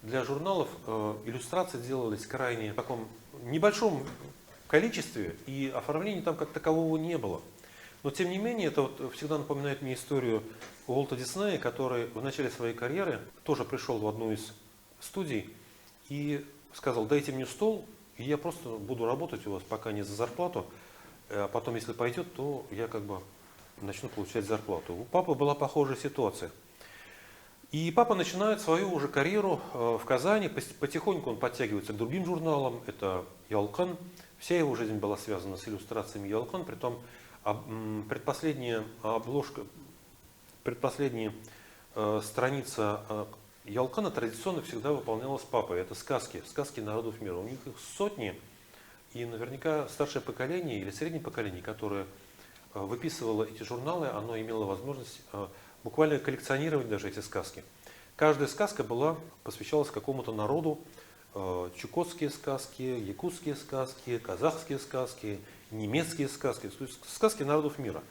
для журналов иллюстрации делались крайне в таком небольшом количестве, и оформления там как такового не было. Но тем не менее, это вот всегда напоминает мне историю Уолта Диснея, который в начале своей карьеры тоже пришел в одну из студий и сказал: дайте мне стол, и я просто буду работать у вас пока не за зарплату, а потом, если пойдет, то я как бы начну получать зарплату. У папы была похожая ситуация. И папа начинает свою уже карьеру в Казани, потихоньку он подтягивается к другим журналам, это Ялкын. Вся его жизнь была связана с иллюстрациями Ялкын, притом предпоследняя обложка, предпоследняя страница Ялкына традиционно всегда выполнялась папой. Это сказки, сказки народов мира. У них их сотни, и наверняка старшее поколение или среднее поколение, которое выписывало эти журналы, оно имело возможность буквально коллекционировать даже эти сказки. Каждая сказка посвящалась какому-то народу. Чукотские сказки, якутские сказки, казахские сказки, немецкие сказки, то есть сказки народов мира.